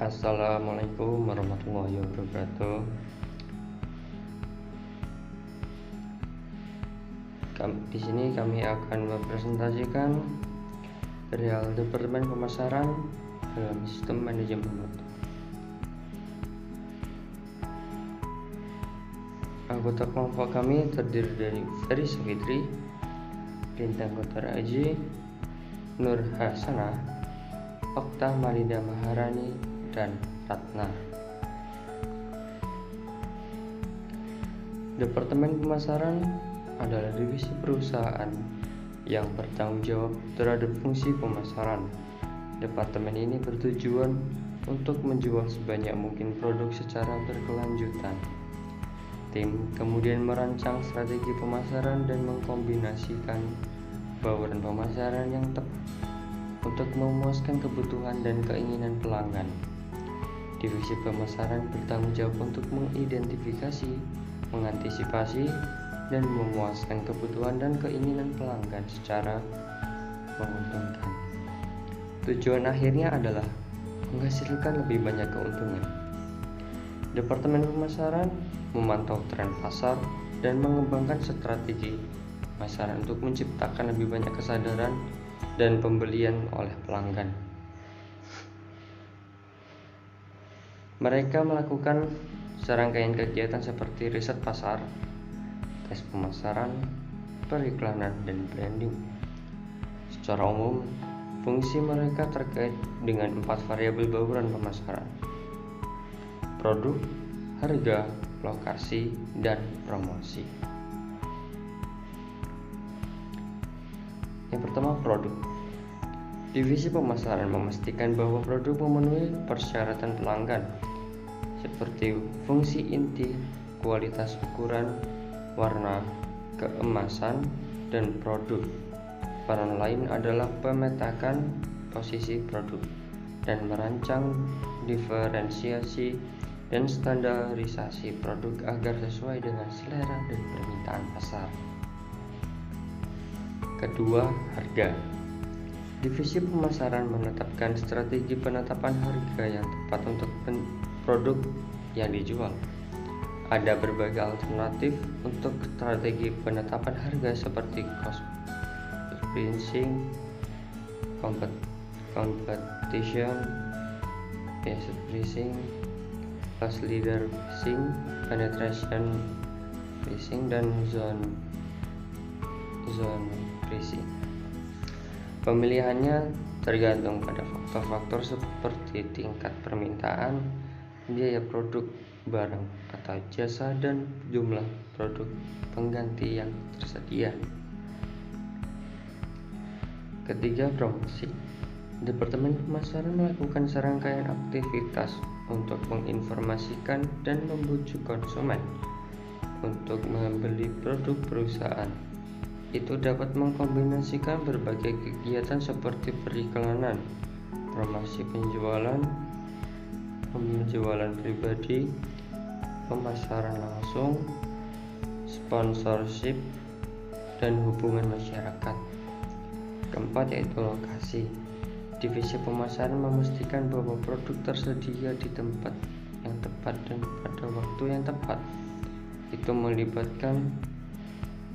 Assalamualaikum warahmatullahi wabarakatuh. Di sini kami akan mempresentasikan perihal Departemen Pemasaran dalam Sistem Manajemen Mutu. Anggota kelompok kami terdiri dari Ferry Safitri, Lintang Kotara Aji, Nur Hasanah, Okta Marida Maharani, dan Ratna. Departemen Pemasaran adalah divisi perusahaan yang bertanggung jawab terhadap fungsi pemasaran. Departemen ini bertujuan untuk menjual sebanyak mungkin produk secara berkelanjutan. Tim kemudian merancang strategi pemasaran dan mengkombinasikan bauran pemasaran yang tepat untuk memuaskan kebutuhan dan keinginan pelanggan. Divisi pemasaran bertanggung jawab untuk mengidentifikasi, mengantisipasi, dan memuaskan kebutuhan dan keinginan pelanggan secara menguntungkan. Tujuan akhirnya adalah menghasilkan lebih banyak keuntungan. Departemen Pemasaran memantau tren pasar dan mengembangkan strategi pemasaran untuk menciptakan lebih banyak kesadaran dan pembelian oleh pelanggan. Mereka melakukan serangkaian kegiatan seperti riset pasar, tes pemasaran, periklanan, dan branding. Secara umum, fungsi mereka terkait dengan 4 variabel bauran pemasaran: produk, harga, lokasi, dan promosi. Yang pertama, produk. Divisi pemasaran memastikan bahwa produk memenuhi persyaratan pelanggan, seperti fungsi inti, kualitas ukuran, warna, keemasan, dan produk. Peran lain adalah memetakan posisi produk dan merancang diferensiasi dan standarisasi produk agar sesuai dengan selera dan permintaan pasar. Kedua, harga. Divisi pemasaran menetapkan strategi penetapan harga yang tepat untuk produk yang dijual. Ada berbagai alternatif untuk strategi penetapan harga seperti cost pricing, competition based pricing, loss leader pricing, penetration pricing, dan zone pricing. Pemilihannya tergantung pada faktor-faktor seperti tingkat permintaan, biaya produk, barang atau jasa, dan jumlah produk pengganti yang tersedia. Ketiga, promosi. Departemen Pemasaran melakukan serangkaian aktivitas untuk menginformasikan dan membujuk konsumen untuk membeli produk perusahaan. Itu dapat mengkombinasikan berbagai kegiatan seperti periklanan, promosi penjualan pribadi, pemasaran langsung, sponsorship, dan hubungan masyarakat. Keempat, yaitu lokasi. Divisi pemasaran memastikan bahwa produk tersedia di tempat yang tepat dan pada waktu yang tepat. Itu melibatkan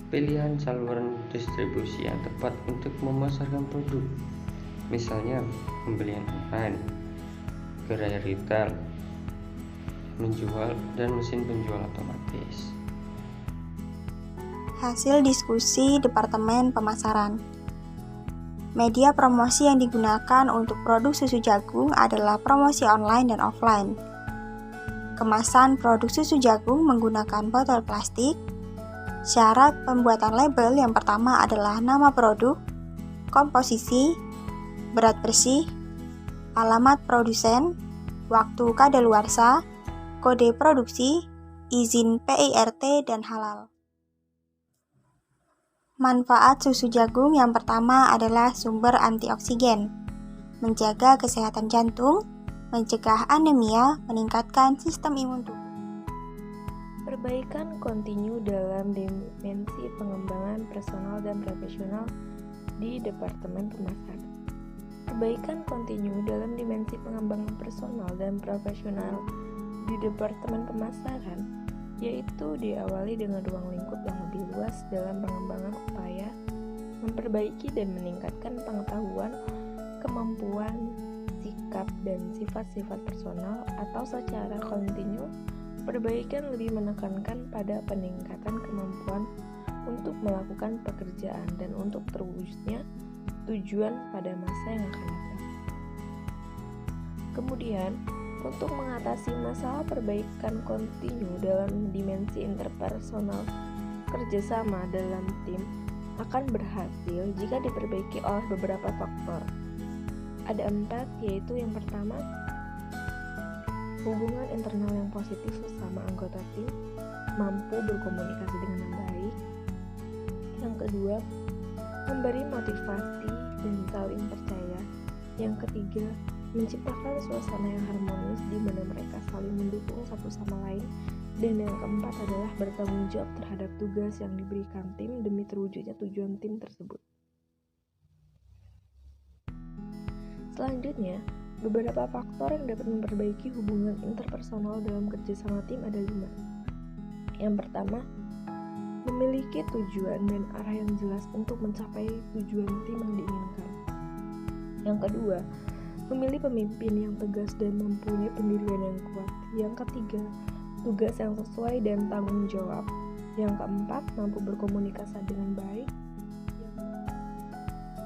pilihan saluran distribusi yang tepat untuk memasarkan produk, misalnya pembelian online, gerai retail, menjual, dan mesin penjual otomatis. Hasil diskusi Departemen Pemasaran. Media promosi yang digunakan untuk produk susu jagung adalah promosi online dan offline. Kemasan produk susu jagung menggunakan botol plastik. Syarat pembuatan label yang pertama adalah nama produk, komposisi, berat bersih, alamat produsen, waktu kadaluarsa, kode produksi, izin PIRT, dan halal. Manfaat susu jagung yang pertama adalah sumber antioksigen, menjaga kesehatan jantung, mencegah anemia, meningkatkan sistem imun tubuh. Perbaikan kontinu dalam dimensi pengembangan personal dan profesional di Departemen Pemasaran. Perbaikan kontinu dalam dimensi pengembangan personal dan profesional di Departemen Pemasaran, yaitu diawali dengan ruang lingkup yang lebih luas dalam pengembangan upaya memperbaiki dan meningkatkan pengetahuan, kemampuan, sikap, dan sifat-sifat personal, atau secara kontinu, perbaikan lebih menekankan pada peningkatan kemampuan untuk melakukan pekerjaan dan untuk terwujudnya tujuan pada masa yang akan datang. Kemudian, untuk mengatasi masalah perbaikan kontinu dalam dimensi interpersonal, kerjasama dalam tim akan berhasil jika diperbaiki oleh beberapa faktor. Ada 4, yaitu yang pertama, hubungan internal yang positif sesama anggota tim, mampu berkomunikasi dengan baik. Yang kedua, memberi motivasi dan saling percaya. Yang ketiga, menciptakan suasana yang harmonis di mana mereka saling mendukung satu sama lain. Dan yang keempat adalah bertanggung jawab terhadap tugas yang diberikan tim demi terwujudnya tujuan tim tersebut. Selanjutnya, beberapa faktor yang dapat memperbaiki hubungan interpersonal dalam kerjasama tim ada 5. Yang pertama, memiliki tujuan dan arah yang jelas untuk mencapai tujuan tim yang diinginkan. Yang kedua, memilih pemimpin yang tegas dan mempunyai pendirian yang kuat. Yang ketiga, tugas yang sesuai dan tanggung jawab. Yang keempat, mampu berkomunikasi dengan baik.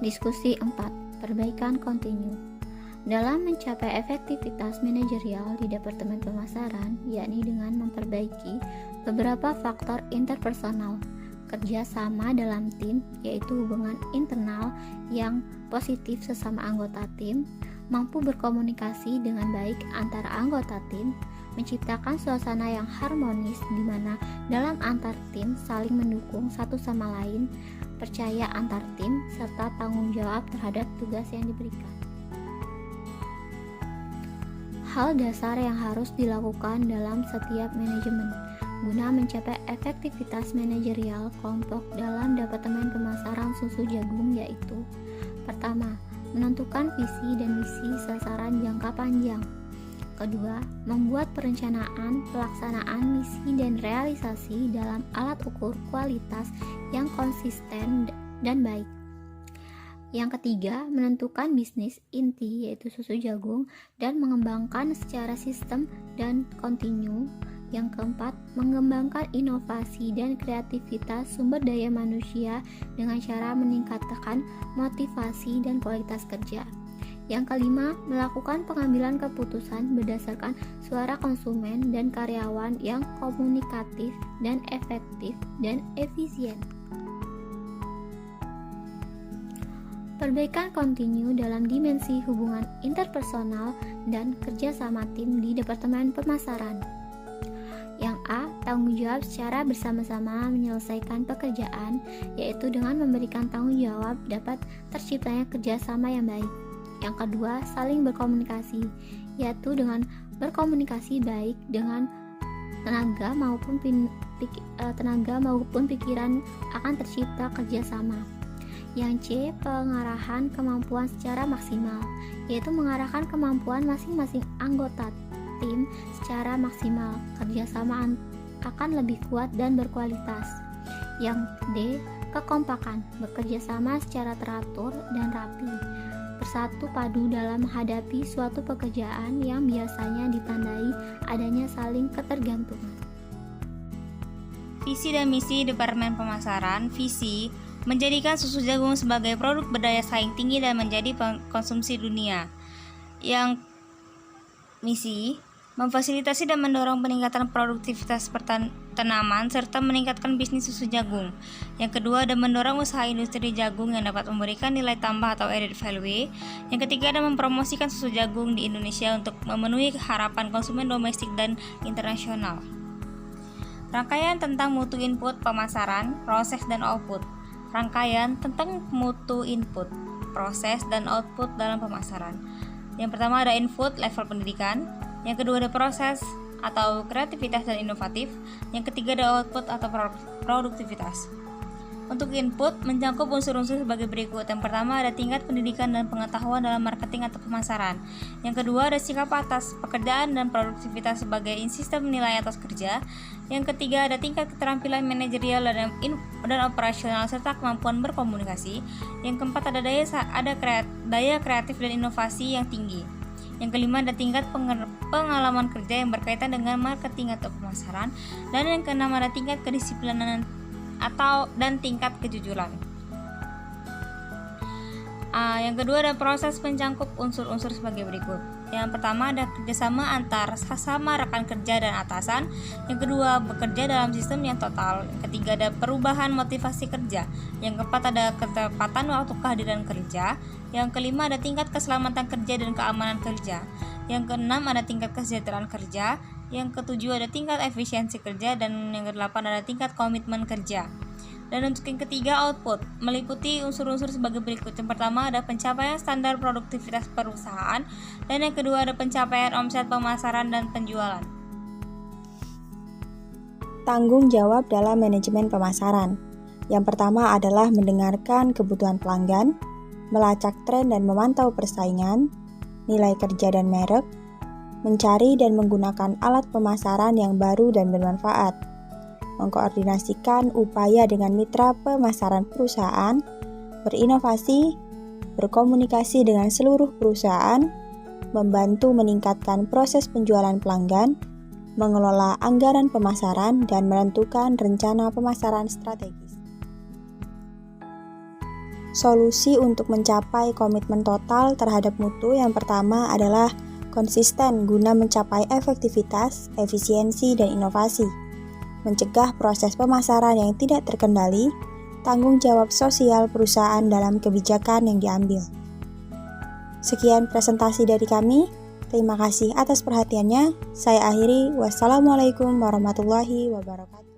Diskusi 4. Perbaikan kontinu. Dalam mencapai efektivitas manajerial di Departemen Pemasaran, yakni dengan memperbaiki beberapa faktor interpersonal, kerjasama dalam tim, yaitu hubungan internal yang positif sesama anggota tim, mampu berkomunikasi dengan baik antara anggota tim, menciptakan suasana yang harmonis di mana dalam antar tim saling mendukung satu sama lain, percaya antar tim, serta tanggung jawab terhadap tugas yang diberikan. Hal dasar yang harus dilakukan dalam setiap manajemen guna mencapai efektivitas manajerial kelompok dalam Departemen Pemasaran Susu Jagung yaitu: pertama, menentukan visi dan misi sasaran jangka panjang. Kedua, membuat perencanaan, pelaksanaan misi dan realisasi dalam alat ukur kualitas yang konsisten dan baik. Yang ketiga, menentukan bisnis inti yaitu susu jagung dan mengembangkan secara sistem dan kontinu. Yang keempat, mengembangkan inovasi dan kreativitas sumber daya manusia dengan cara meningkatkan motivasi dan kualitas kerja. Yang kelima, melakukan pengambilan keputusan berdasarkan suara konsumen dan karyawan yang komunikatif dan efektif dan efisien. Perbaikan kontinu dalam dimensi hubungan interpersonal dan kerjasama tim di Departemen Pemasaran. Yang A, tanggung jawab secara bersama-sama menyelesaikan pekerjaan, yaitu dengan memberikan tanggung jawab dapat terciptanya kerjasama yang baik. Yang kedua, saling berkomunikasi, yaitu dengan berkomunikasi baik dengan tenaga maupun pikiran akan tercipta kerjasama. Yang C, pengarahan kemampuan secara maksimal, yaitu mengarahkan kemampuan masing-masing anggota tim secara maksimal. Kerjasama akan lebih kuat dan berkualitas. Yang D, kekompakan, bekerjasama secara teratur dan rapi, bersatu padu dalam menghadapi suatu pekerjaan yang biasanya ditandai adanya saling ketergantungan. Visi dan misi Departemen Pemasaran. Visi menjadikan susu jagung sebagai produk berdaya saing tinggi dan menjadi konsumsi dunia. Yang misi memfasilitasi dan mendorong peningkatan produktivitas tanaman serta meningkatkan bisnis susu jagung. Yang kedua, ada mendorong usaha industri jagung yang dapat memberikan nilai tambah atau added value. Yang ketiga, ada mempromosikan susu jagung di Indonesia untuk memenuhi harapan konsumen domestik dan internasional. Rangkaian tentang mutu input pemasaran, proses dan output. Rangkaian tentang mutu input, proses dan output dalam pemasaran. Yang pertama ada input level pendidikan. Yang kedua ada proses atau kreativitas dan inovatif. Yang ketiga ada output atau produktivitas. Untuk input mencakup unsur-unsur sebagai berikut. Yang pertama ada tingkat pendidikan dan pengetahuan dalam marketing atau pemasaran. Yang kedua ada sikap atas pekerjaan dan produktivitas sebagai sistem nilai atas kerja. Yang ketiga ada tingkat keterampilan manajerial dan operasional serta kemampuan berkomunikasi. Yang keempat ada daya kreatif dan inovasi yang tinggi. Yang kelima ada tingkat pengalaman kerja yang berkaitan dengan marketing atau pemasaran. Dan yang keenam ada tingkat kedisiplinan dan tingkat kejujuran. Yang kedua ada proses pencangkup unsur-unsur sebagai berikut. Yang pertama ada kerjasama antar sesama rekan kerja dan atasan. Yang kedua bekerja dalam sistem yang total. Yang ketiga ada perubahan motivasi kerja. Yang keempat ada ketepatan waktu kehadiran kerja. Yang kelima ada tingkat keselamatan kerja dan keamanan kerja. Yang keenam ada tingkat kesejahteraan kerja. Yang ketujuh ada tingkat efisiensi kerja. Dan yang kedelapan ada tingkat komitmen kerja. Dan untuk yang ketiga output meliputi unsur-unsur sebagai berikut. Yang pertama ada pencapaian standar produktivitas perusahaan. Dan yang kedua ada pencapaian omset pemasaran dan penjualan. Tanggung jawab dalam manajemen pemasaran. Yang pertama adalah mendengarkan kebutuhan pelanggan, melacak tren dan memantau persaingan, nilai kerja dan merek, mencari dan menggunakan alat pemasaran yang baru dan bermanfaat, mengkoordinasikan upaya dengan mitra pemasaran perusahaan, berinovasi, berkomunikasi dengan seluruh perusahaan, membantu meningkatkan proses penjualan pelanggan, mengelola anggaran pemasaran, dan menentukan rencana pemasaran strategis. Solusi untuk mencapai komitmen total terhadap mutu yang pertama adalah konsisten guna mencapai efektivitas, efisiensi, dan inovasi, mencegah proses pemasaran yang tidak terkendali, tanggung jawab sosial perusahaan dalam kebijakan yang diambil. Sekian presentasi dari kami. Terima kasih atas perhatiannya. Saya akhiri. Wassalamualaikum warahmatullahi wabarakatuh.